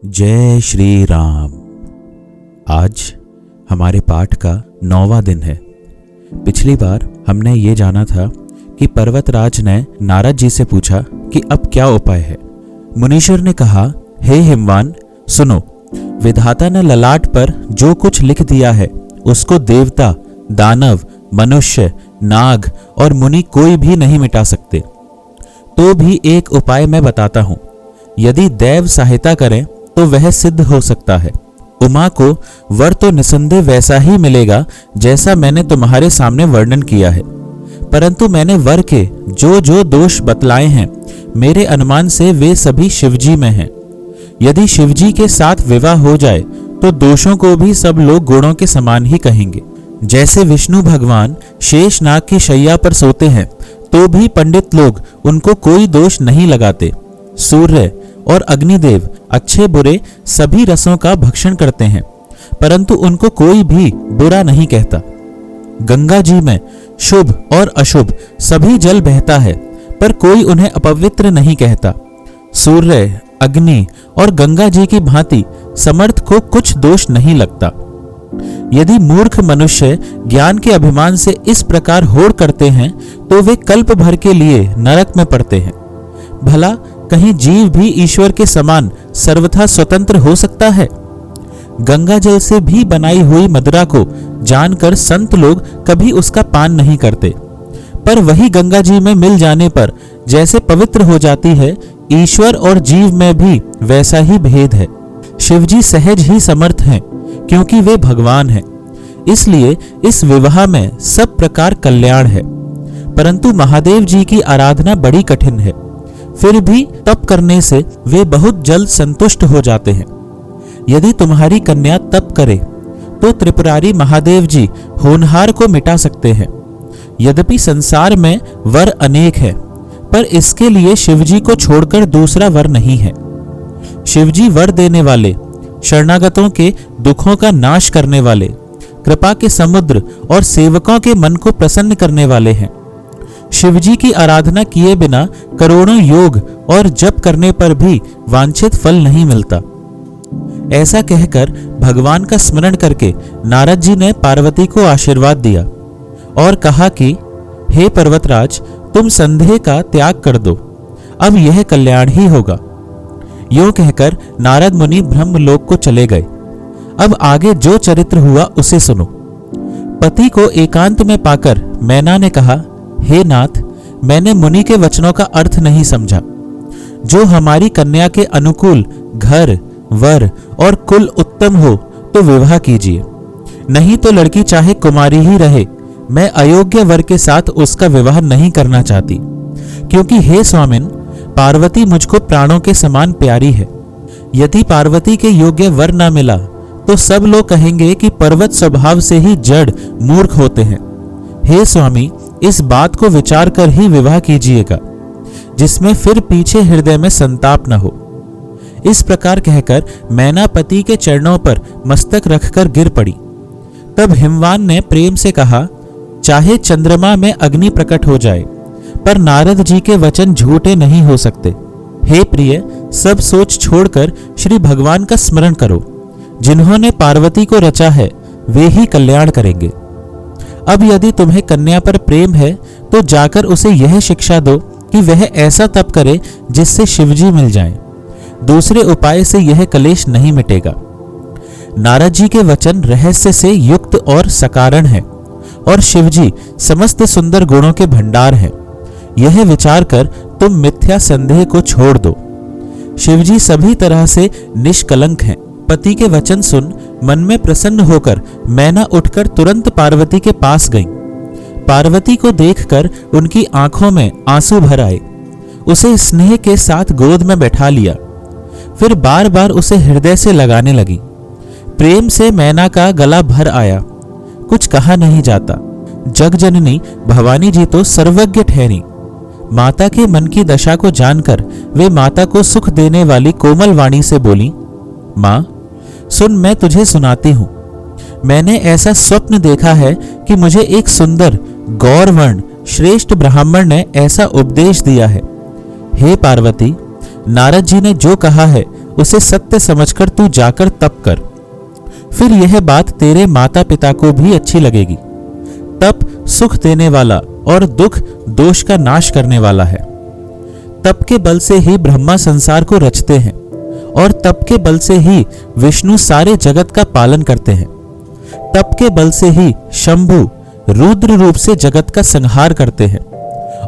जय श्री राम। आज हमारे पाठ का 9वां दिन है। पिछली बार हमने ये जाना था कि पर्वतराज ने नारद जी से पूछा कि अब क्या उपाय है। मुनीश्वर ने कहा, हे हिमवान सुनो, विधाता ने ललाट पर जो कुछ लिख दिया है उसको देवता, दानव, मनुष्य, नाग और मुनि कोई भी नहीं मिटा सकते। तो भी एक उपाय मैं बताता हूं। यदि दैव सहायता करें तो वह सिद्ध हो सकता है। उमा को वर तो निसंदेह वैसा ही मिलेगा जैसा मैंने तुम्हारे सामने वर्णन किया है, परंतु मैंने वर के जो जो दोष बतलाए हैं मेरे अनुमान से वे सभी शिवजी में हैं। यदि शिवजी के साथ विवाह हो जाए तो दोषों को भी सब लोग गुणों के समान ही कहेंगे। जैसे विष्णु भगवान शेषनाग की शैया पर सोते हैं तो भी पंडित लोग उनको कोई दोष नहीं लगाते। सूर्य और अग्निदेव अच्छे बुरे सभी रसों का भक्षण करते हैं, परंतु उनको कोई भी बुरा नहीं कहता। गंगा जी में शुभ और अशुभ सभी जल बहता है, पर कोई उन्हें अपवित्र नहीं कहता। सूर्य, अग्नि और गंगा जी की भांति समर्थ को कुछ दोष नहीं लगता। यदि मूर्ख मनुष्य ज्ञान के अभिमान से इस प्रकार होड़ करते हैं तो वे कल्प भर के लिए नरक में पड़ते हैं। भला कहीं जीव भी ईश्वर के समान सर्वथा स्वतंत्र हो सकता है? गंगा जल से भी बनाई हुई मदिरा को जानकर संत लोग कभी उसका पान नहीं करते, पर वही गंगा जी में मिल जाने पर जैसे पवित्र हो जाती है, ईश्वर और जीव में भी वैसा ही भेद है। शिवजी सहज ही समर्थ हैं, क्योंकि वे भगवान हैं। इसलिए इस विवाह में सब प्रकार कल्याण है, परंतु महादेव जी की आराधना बड़ी कठिन है। फिर भी तप करने से वे बहुत जल्द संतुष्ट हो जाते हैं। यदि तुम्हारी कन्या तप करे तो त्रिपुरारी महादेव जी होनहार को मिटा सकते हैं। यद्यपि संसार में वर अनेक है, पर इसके लिए शिवजी को छोड़कर दूसरा वर नहीं है। शिवजी वर देने वाले, शरणागतों के दुखों का नाश करने वाले, कृपा के समुद्र और सेवकों के मन को प्रसन्न करने वाले हैं। शिवजी की आराधना किए बिना करोड़ों योग और जप करने पर भी वांछित फल नहीं मिलता। ऐसा कहकर भगवान का स्मरण करके नारद जी ने पार्वती को आशीर्वाद दिया और कहा कि हे पर्वतराज, तुम संदेह का त्याग कर दो, अब यह कल्याण ही होगा। यूं कहकर नारद मुनि ब्रह्मलोक को चले गए। अब आगे जो चरित्र हुआ उसे सुनो। पति को एकांत में पाकर मैना ने कहा, हे नाथ, मैंने मुनि के वचनों का अर्थ नहीं समझा। जो हमारी कन्या के अनुकूल घर, वर और कुल उत्तम हो तो विवाह कीजिए, नहीं तो लड़की चाहे कुमारी ही रहे, मैं अयोग्य वर के साथ उसका विवाह नहीं करना चाहती। क्योंकि हे स्वामिन, पार्वती मुझको प्राणों के समान प्यारी है। यदि पार्वती के योग्य वर न मिला तो सब लोग कहेंगे कि पर्वत स्वभाव से ही जड़ मूर्ख होते हैं। हे स्वामी, इस बात को विचार कर ही विवाह कीजिएगा, जिसमें फिर पीछे हृदय में संताप न हो। इस प्रकार कहकर मैना पति के चरणों पर मस्तक रखकर गिर पड़ी। तब हिमवान ने प्रेम से कहा, चाहे चंद्रमा में अग्नि प्रकट हो जाए, पर नारद जी के वचन झूठे नहीं हो सकते। हे प्रिय, सब सोच छोड़कर श्री भगवान का स्मरण करो। जिन्होंने पार्वती को रचा है वे ही कल्याण करेंगे। अब यदि तुम्हें कन्या पर प्रेम है तो जाकर उसे यह शिक्षा दो कि वह ऐसा तप करे जिससे शिवजी मिल जाएं। दूसरे उपाय से यह कलेश नहीं मिटेगा। नारद जी के वचन रहस्य से युक्त और सकारण है, और शिवजी समस्त सुंदर गुणों के भंडार हैं। यह विचार कर तुम मिथ्या संदेह को छोड़ दो। शिवजी सभी तरह से निष्कलंक हैं। पति के वचन सुन मन में प्रसन्न होकर मैना उठकर तुरंत पार्वती के पास गई। पार्वती को देखकर उनकी आंखों में आंसू भर आए। उसे स्नेह के साथ गोद में बैठा लिया, फिर बार बार उसे हृदय से लगाने लगी। प्रेम से मैना का गला भर आया। कुछ कहा नहीं जाता। जगजननी भवानी जी तो सर्वज्ञ ठहरी। माता के मन की दशा को जानकर वे माता को सुख देने वाली कोमल वाणी से बोली, मां सुन, मैं तुझे सुनाती हूं। मैंने ऐसा स्वप्न देखा है कि मुझे एक सुंदर गौरवर्ण श्रेष्ठ ब्राह्मण ने ऐसा उपदेश दिया है। हे पार्वती, नारद जी ने जो कहा है उसे सत्य समझकर तू जाकर तप कर। फिर यह बात तेरे माता पिता को भी अच्छी लगेगी। तप सुख देने वाला और दुख दोष का नाश करने वाला है। तप के बल से ही ब्रह्मा संसार को रचते हैं और तप के बल से ही विष्णु सारे जगत का पालन करते हैं। तप के बल से ही शंभु रुद्र रूप से जगत का संहार करते हैं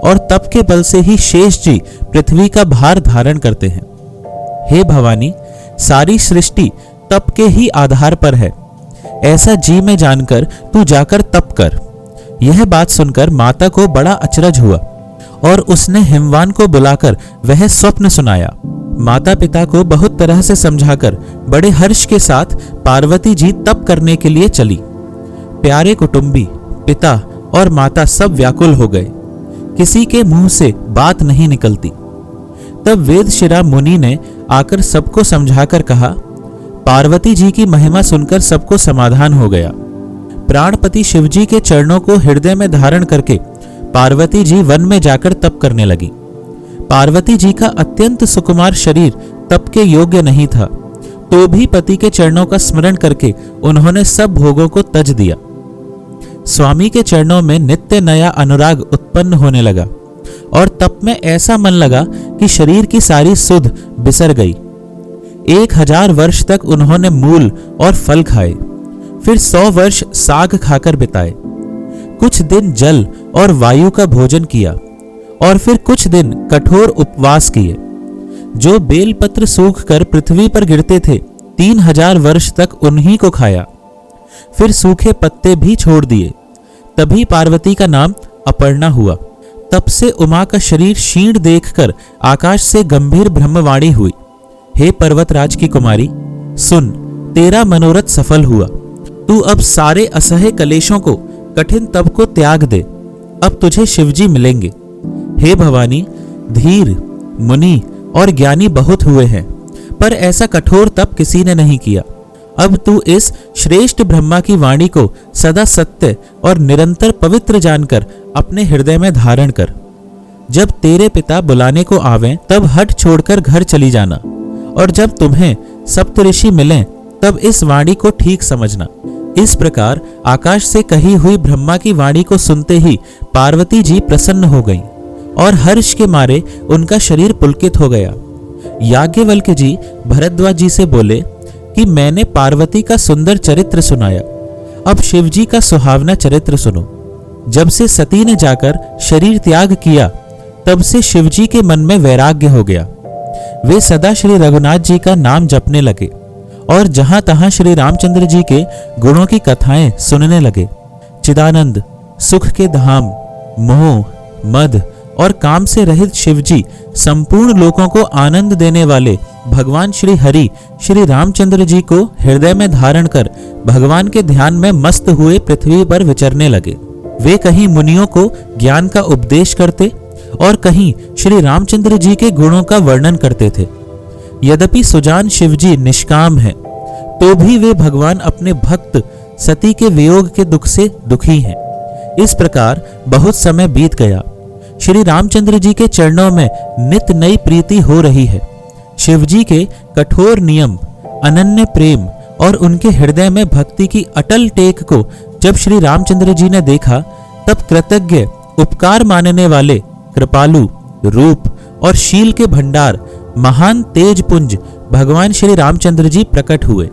और तप के बल से ही शेष जी पृथ्वी का भार धारण करते हैं। हे भवानी, सारी सृष्टि तप के ही आधार पर है, ऐसा जी में जानकर तू जाकर तप कर। यह बात सुनकर माता को बड़ा अचरज हुआ और उसने हिमवान को बुलाकर वह स्वप्न सुनाया। माता पिता को बहुत तरह से समझाकर बड़े हर्ष के साथ पार्वती जी तप करने के लिए चली। प्यारे कुटुंबी, पिता और माता सब व्याकुल हो गए। किसी के मुंह से बात नहीं निकलती। तब वेदशिरा मुनि ने आकर सबको समझाकर कहा। पार्वती जी की महिमा सुनकर सबको समाधान हो गया। प्राणपति शिवजी के चरणों को हृदय में धारण करके पार्वती जी वन में जाकर तप करने लगी। पार्वती जी का अत्यंत सुकुमार शरीर तप के योग्य नहीं था, तो भी पति के चरणों का स्मरण करके उन्होंने सब भोगों को तज दिया। स्वामी के चरणों में नित्य नया अनुराग उत्पन्न होने लगा और तप में ऐसा मन लगा कि शरीर की सारी सुध बिसर गई। 1000 वर्ष तक उन्होंने मूल और फल खाए, फिर 100 वर्ष साग खाकर बिताए। कुछ दिन जल और वायु का भोजन किया और फिर कुछ दिन कठोर उपवास किए। जो बेलपत्र सूखकर पृथ्वी पर गिरते थे 3000 वर्ष तक उन्हीं को खाया, फिर सूखे पत्ते भी छोड़ दिए। तभी पार्वती का नाम अपर्णा हुआ। तब से उमा का शरीर क्षीण देखकर आकाश से गंभीर ब्रह्मवाणी हुई। हे पर्वतराज की कुमारी, सुन, तेरा मनोरथ सफल हुआ। तू अब सारे असह्य कलेशों को, कठिन तप को त्याग दे। अब तुझे शिवजी मिलेंगे। हे भवानी, धीर, मुनि और ज्ञानी बहुत हुए हैं, पर ऐसा कठोर तप किसी ने नहीं किया। अब तू इस श्रेष्ठ ब्रह्मा की वाणी को सदा सत्य और निरंतर पवित्र जानकर अपने हृदय में धारण कर। जब तेरे पिता बुलाने को आवें तब हट छोड़कर घर चली जाना, और जब तुम्हें सप्तऋषि मिलें तब इस वाणी को ठीक समझना। इस प्रकार आकाश से कही हुई ब्रह्मा की वाणी को सुनते ही पार्वती जी प्रसन्न हो गईं और हर्ष के मारे उनका शरीर पुलकित हो गया। याज्ञवल्क्य जी भरद्वाज जी से बोले कि मैंने पार्वती का सुंदर चरित्र सुनाया, अब शिवजी का सुहावना चरित्र सुनो। जब से सती ने जाकर शरीर त्याग किया तब से शिवजी के मन में वैराग्य हो गया। वे सदा श्री रघुनाथ जी का नाम जपने लगे और जहां तहां श्री रामचंद्र जी के गुणों की कथाएं सुनने लगे। चिदानंद, सुख के धाम, मोह, मद और काम से रहित शिवजी संपूर्ण लोगों को आनंद देने वाले भगवान श्री हरि श्री रामचंद्र जी को हृदय में धारण कर भगवान के ध्यान में मस्त हुए पृथ्वी पर विचरने लगे। वे कहीं मुनियों को ज्ञान का उपदेश करते और कहीं श्री रामचंद्र जी के गुणों का वर्णन करते थे। यद्यपि सुजान शिवजी निष्काम हैं, तो भी वे भगवान अपने भक्त सती के वियोग के दुख से दुखी हैं। इस प्रकार बहुत समय बीत गया। श्री रामचंद्र जी के चरणों में नित नई प्रीति हो रही है। शिवजी के कठोर नियम, अनन्य प्रेम और उनके हृदय में भक्ति की अटल टेक को जब श्री रामचंद्र जी ने देखा तब कृतज्ञ, उपकार मानने वाले, कृपालु, रूप और शील के भंडार, महान तेजपुंज भगवान श्री रामचंद्र जी प्रकट हुए।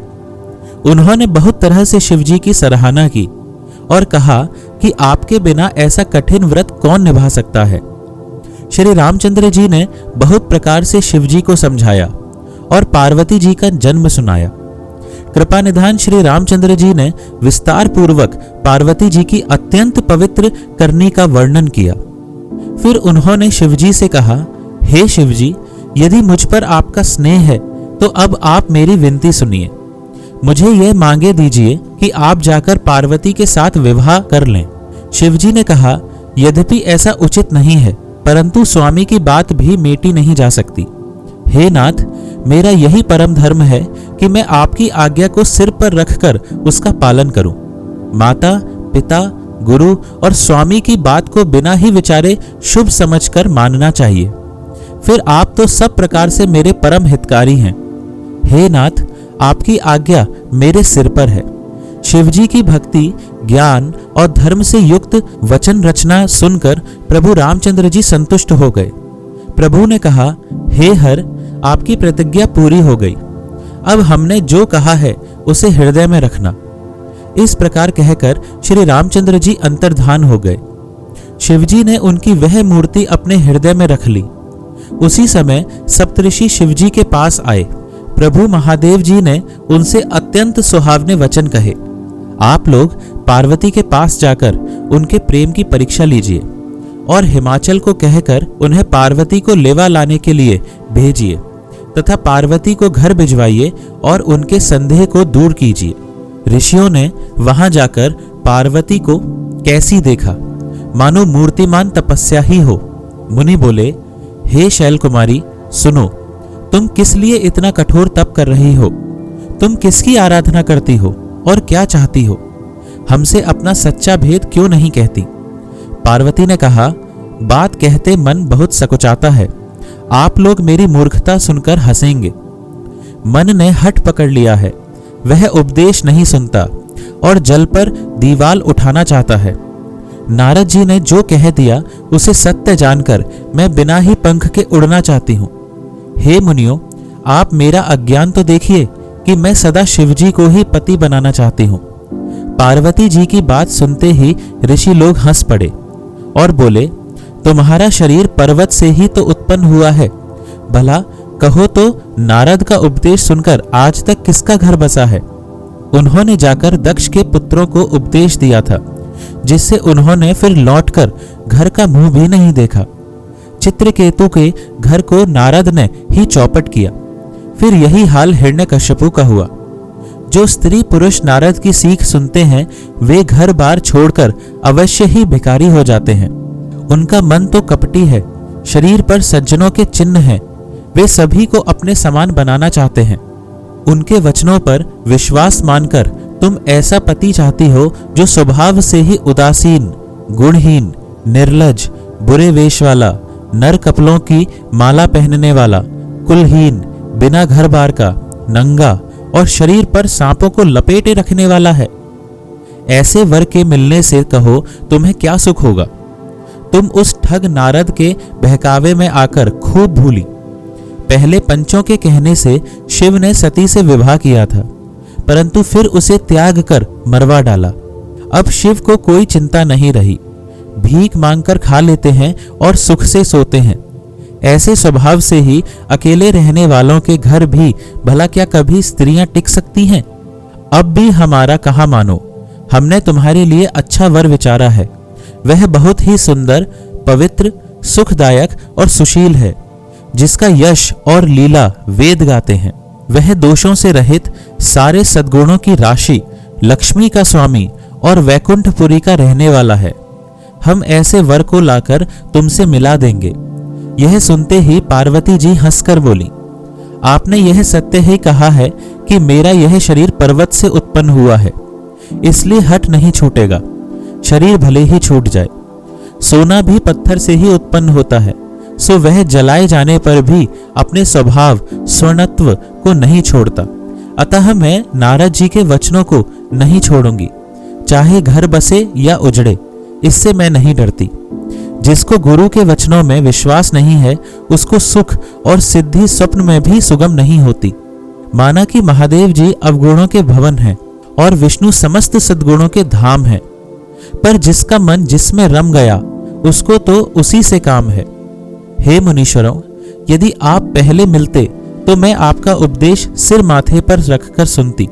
उन्होंने बहुत तरह से शिवजी की सराहना की और कहा कि आपके बिना ऐसा कठिन व्रत कौन निभा सकता है। श्री रामचंद्र जी ने बहुत प्रकार से शिवजी को समझाया और पार्वती जी का जन्म सुनाया। कृपा निधान श्री रामचंद्र जी ने विस्तार पूर्वक पार्वती जी की अत्यंत पवित्र करनी का वर्णन किया। फिर उन्होंने शिवजी से कहा, हे शिवजी, यदि मुझ पर आपका स्नेह है तो अब आप मेरी विनती सुनिए। मुझे यह मांगे दीजिए कि आप जाकर पार्वती के साथ विवाह कर लें। शिवजी ने कहा, यद्यपि ऐसा उचित नहीं है, परंतु स्वामी की बात भी मेटी नहीं जा सकती। हे नाथ, मेरा यही परम धर्म है कि मैं आपकी आज्ञा को सिर पर रखकर उसका पालन करूं। माता, पिता, गुरु और स्वामी की बात को बिना ही विचारे शुभ समझकर मानना चाहिए। फिर आप तो सब प्रकार से मेरे परम हितकारी हैं। हे नाथ, आपकी आज्ञा मेरे सिर पर है। शिवजी की भक्ति, ज्ञान और धर्म से युक्त वचन रचना सुनकर प्रभु रामचंद्र जी संतुष्ट हो गए। प्रभु ने कहा, हे हर, आपकी प्रतिज्ञा पूरी हो गई। अब हमने जो कहा है उसे हृदय में रखना। इस प्रकार कहकर श्री रामचंद्र जी अंतर्धान हो गए। शिवजी ने उनकी वह मूर्ति अपने हृदय में रख ली। उसी समय सप्तऋषि शिवजी के पास आए। प्रभु महादेव जी ने उनसे अत्यंत सुहावने वचन कहे। आप लोग पार्वती के पास जाकर उनके प्रेम की परीक्षा लीजिए और हिमाचल को कहकर उन्हें पार्वती को लेवा लाने के लिए भेजिए तथा पार्वती को घर भिजवाइए और उनके संदेह को दूर कीजिए। ऋषियों ने वहां जाकर पार्वती को कैसी देखा, मानो मूर्तिमान तपस्या ही हो। मुनि बोले, हे शैल कुमारी, सुनो, तुम किस लिए इतना कठोर तप कर रही हो? तुम किसकी आराधना करती हो और क्या चाहती हो? हमसे अपना सच्चा भेद क्यों नहीं कहती? पार्वती ने कहा, बात कहते मन बहुत सकुचाता है। आप लोग मेरी मूर्खता सुनकर हंसेंगे। मन ने हठ पकड़ लिया है, वह उपदेश नहीं सुनता और जल पर दीवाल उठाना चाहता है। नारद जी ने जो कह दिया उसे सत्य जानकर मैं बिना ही पंख के उड़ना चाहती हूँ। हे मुनियों, आप मेरा अज्ञान तो देखिए कि मैं सदा शिवजी को ही पति बनाना चाहती हूँ। पार्वती जी की बात सुनते ही ऋषि लोग हंस पड़े और बोले, तुम्हारा शरीर पर्वत से ही तो उत्पन्न हुआ है। भला कहो तो नारद का उपदेश सुनकर आज तक किसका घर बसा है? उन्होंने जाकर दक्ष के पुत्रों को उपदेश दिया था, जिससे उन्होंने फिर लौटकर घर का मुंह भी नहीं देखा। चित्रकेतु के घर को नारद ने ही चौपट किया। फिर यही हाल हिरण्यकश्यपु का हुआ। जो स्त्री पुरुष नारद की सीख सुनते हैं वे घर बार छोड़कर अवश्य ही भिखारी हो जाते हैं। उनका मन तो कपटी है, शरीर पर सज्जनों के चिन्ह हैं, वे सभी को अपने समान बनाना चाहते हैं। उनके वचनों पर विश्वास मानकर तुम ऐसा पति चाहती हो जो स्वभाव से ही उदासीन, गुणहीन, निर्लज, बुरे वेश वाला, नर कपलों की माला पहनने वाला, कुलहीन, बिना घर बार का, नंगा और शरीर पर सांपों को लपेटे रखने वाला है। ऐसे वर के मिलने से कहो तुम्हें क्या सुख होगा? तुम उस ठग नारद के बहकावे में आकर खूब भूली। पहले पंचों के कहने से शिव ने सती से विवाह किया था, परंतु फिर उसे त्याग कर मरवा डाला। अब शिव को कोई चिंता नहीं रही, भीख मांगकर खा लेते हैं और सुख से सोते हैं। ऐसे स्वभाव से ही अकेले रहने वालों के घर भी भला क्या कभी स्त्रियां टिक सकती हैं? अब भी हमारा कहा मानो, हमने तुम्हारे लिए अच्छा वर विचारा है। वह बहुत ही सुंदर, पवित्र, सुखदायक और सुशील है, जिसका यश और लीला वेद गाते हैं। वह दोषों से रहित, सारे सद्गुणों की राशि, लक्ष्मी का स्वामी और वैकुंठपुरी का रहने वाला है। हम ऐसे वर को लाकर तुमसे मिला देंगे। यह सुनते ही पार्वती जी हंसकर बोली, आपने यह सत्य ही कहा है कि मेरा यह शरीर पर्वत से उत्पन्न हुआ है, इसलिए हट नहीं छूटेगा। शरीर भले ही छूट जाए, सोना भी पत्थर से ही उत्पन्न होता है, सो वह जलाए जाने पर भी अपने स्वभाव स्वर्णत्व को नहीं छोड़ता। अतः मैं नारद जी के वचनों को नहीं छोड़ूंगी, चाहे घर बसे या उजड़े, इससे मैं नहीं डरती। जिसको गुरु के वचनों में विश्वास नहीं है, उसको सुख और सिद्धि स्वप्न में भी सुगम नहीं होती। माना कि महादेव जी अवगुणों के भवन हैं और विष्णु समस्त सद्गुणों के धाम हैं, पर जिसका मन जिसमें रम गया उसको तो उसी से काम है। हे मुनीश्वरों, यदि आप पहले मिलते तो मैं आपका उपदेश सिर माथे पर रखकर सुनती,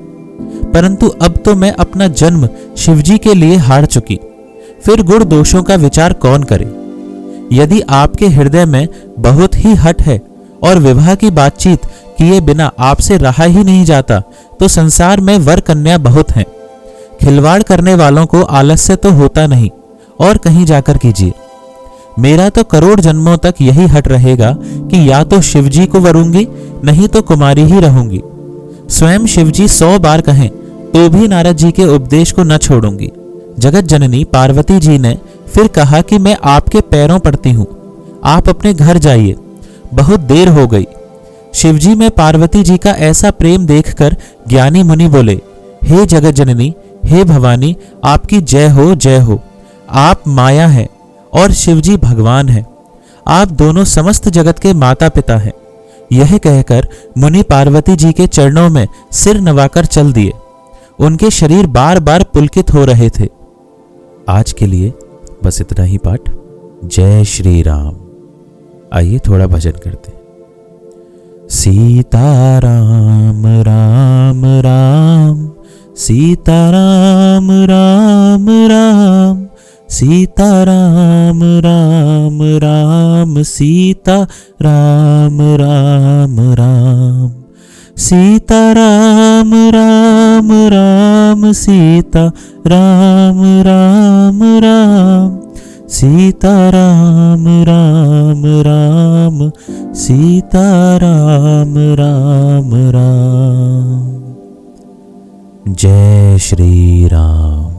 परंतु अब तो मैं अपना जन्म शिवजी के लिए हार चुकी, फिर गुण दोषों का विचार कौन करे? यदि आपके हृदय में बहुत ही हठ है और विवाह की बातचीत किए बिना आपसे रहा ही नहीं जाता, तो संसार में वर कन्या बहुत हैं। खिलवाड़ करने वालों को आलस्य तो होता नहीं, और कहीं जाकर कीजिए। मेरा तो करोड़ जन्मों तक यही हट रहेगा कि या तो शिवजी को वरूंगी, नहीं तो कुमारी ही रहूंगी। स्वयं शिवजी 100 बार कहें तो भी नारद जी के उपदेश को न छोड़ूंगी। जगत जननी पार्वती जी ने फिर कहा कि मैं आपके पैरों पड़ती हूँ, आप अपने घर जाइए, बहुत देर हो गई। शिवजी में पार्वती जी का ऐसा प्रेम देखकर ज्ञानी मुनि बोले, हे जगत जननी, हे भवानी, आपकी जय हो, जय हो। आप माया हैं और शिवजी भगवान हैं। आप दोनों समस्त जगत के माता पिता हैं। यह कहकर मुनि पार्वती जी के चरणों में सिर नवाकर चल दिए। उनके शरीर बार बार पुलकित हो रहे थे। आज के लिए बस इतना ही पाठ। जय श्री राम। आइए थोड़ा भजन करते हैं। सीताराम राम राम, सीताराम राम राम, सीताराम राम राम, सीताराम राम राम, सीताराम राम राम, सीताराम राम राम, सीताराम राम राम, सीताराम राम राम। जय श्री राम।